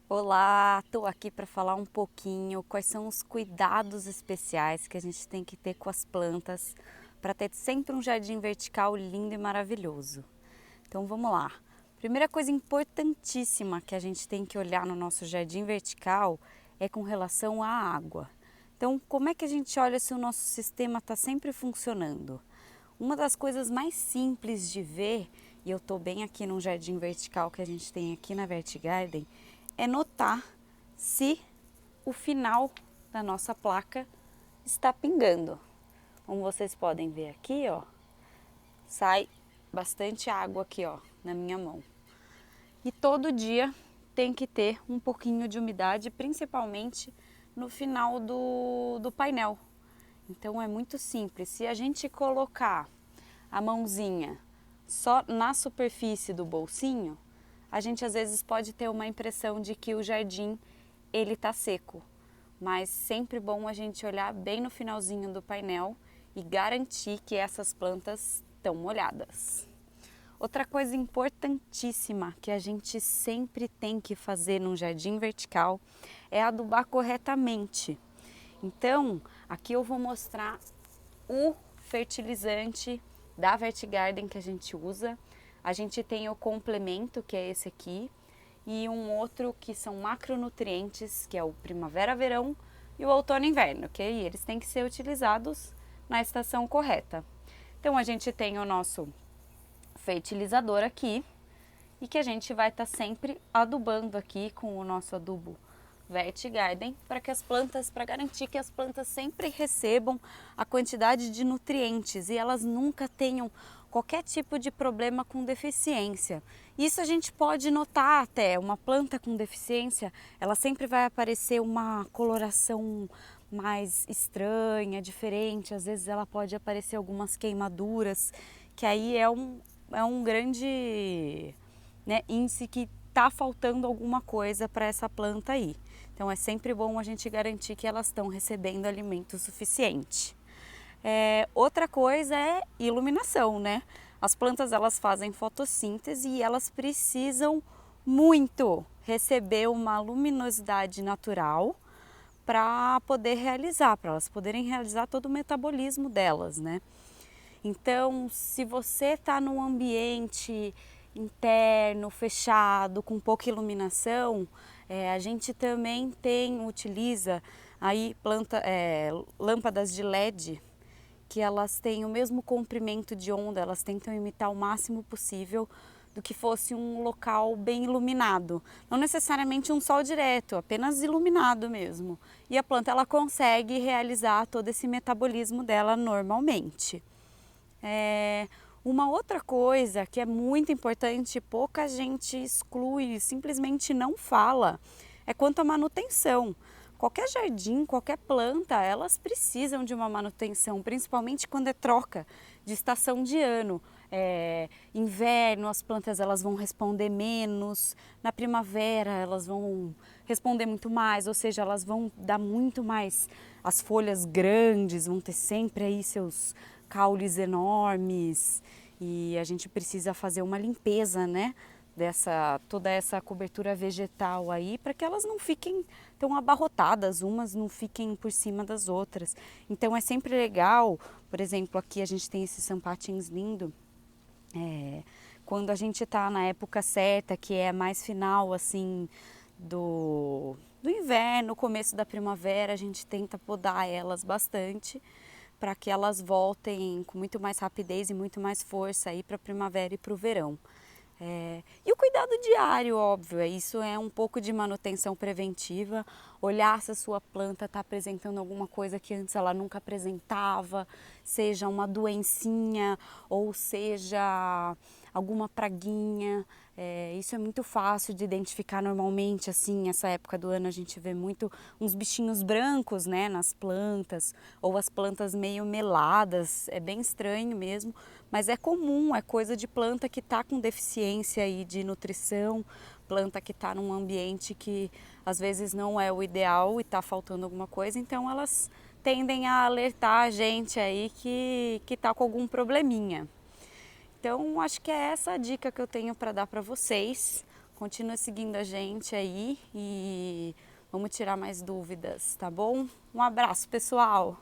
Olá, estou aqui para falar um pouquinho quais são os cuidados especiais que a gente tem que ter com as plantas para ter sempre um jardim vertical lindo e maravilhoso. Então vamos lá. Primeira coisa importantíssima que a gente tem que olhar no nosso jardim vertical é com relação à água. Então, como é que a gente olha se o nosso sistema está sempre funcionando? Uma das coisas mais simples de ver, e eu estou bem aqui num jardim vertical que a gente tem aqui na Vertigarden, é notar se o final da nossa placa está pingando. Como vocês podem ver aqui, ó, sai bastante água aqui, ó, na minha mão. E todo dia tem que ter um pouquinho de umidade, principalmente no final do painel. Então é muito simples. Se a gente colocar a mãozinha só na superfície do bolsinho, a gente às vezes pode ter uma impressão de que o jardim ele tá seco, mas sempre bom a gente olhar bem no finalzinho do painel e garantir que essas plantas estão molhadas. Outra coisa importantíssima que a gente sempre tem que fazer num jardim vertical é adubar corretamente. Então, aqui eu vou mostrar o fertilizante da Vertigarden que a gente usa. A gente tem o complemento, que é esse aqui, e um outro que são macronutrientes, que é o primavera-verão e o outono-inverno, ok? Eles têm que ser utilizados na estação correta. Então a gente tem o nosso fertilizador aqui e que a gente vai estar sempre adubando aqui com o nosso adubo Vertigarden para que as plantas, para garantir que as plantas sempre recebam a quantidade de nutrientes e elas nunca tenham qualquer tipo de problema com deficiência. Isso a gente pode notar até, uma planta com deficiência, ela sempre vai aparecer uma coloração mais estranha, diferente, às vezes ela pode aparecer algumas queimaduras, que aí é um grande, né, índice que está faltando alguma coisa para essa planta aí. Então é sempre bom a gente garantir que elas estão recebendo alimento suficiente. Outra coisa é iluminação, né? As plantas elas fazem fotossíntese e elas precisam muito receber uma luminosidade natural para poder realizar, para elas poderem realizar todo o metabolismo delas, né? Então, se você está num ambiente interno, fechado, com pouca iluminação, a gente também utiliza aí lâmpadas de LED que elas têm o mesmo comprimento de onda, elas tentam imitar o máximo possível do que fosse um local bem iluminado. Não necessariamente um sol direto, apenas iluminado mesmo. E a planta ela consegue realizar todo esse metabolismo dela normalmente. Uma outra coisa que é muito importante, pouca gente exclui, simplesmente não fala, é quanto à manutenção. Qualquer jardim, qualquer planta, elas precisam de uma manutenção, principalmente quando é troca de estação de ano. Inverno, as plantas elas vão responder menos, na primavera elas vão responder muito mais, ou seja, elas vão dar muito mais, as folhas grandes, vão ter sempre aí seus caules enormes e a gente precisa fazer uma limpeza, né? Toda essa cobertura vegetal aí para que elas não fiquem tão abarrotadas, umas não fiquem por cima das outras. Então é sempre legal, por exemplo, aqui a gente tem esses sampatins lindos, quando a gente está na época certa, que é mais final assim do inverno, começo da primavera, a gente tenta podar elas bastante para que elas voltem com muito mais rapidez e muito mais força aí para a primavera e para o verão. E o cuidado diário, óbvio, isso é um pouco de manutenção preventiva, olhar se a sua planta está apresentando alguma coisa que antes ela nunca apresentava, seja uma doencinha ou seja alguma praguinha. Isso é muito fácil de identificar normalmente, assim, essa época do ano a gente vê muito uns bichinhos brancos, né, nas plantas, ou as plantas meio meladas, é bem estranho mesmo, mas é comum, é coisa de planta que está com deficiência aí de nutrição, planta que está num ambiente que às vezes não é o ideal e está faltando alguma coisa, então elas tendem a alertar a gente aí que está com algum probleminha. Então, acho que é essa a dica que eu tenho para dar para vocês Continua seguindo a gente aí e vamos tirar mais dúvidas, tá bom? Um abraço, pessoal!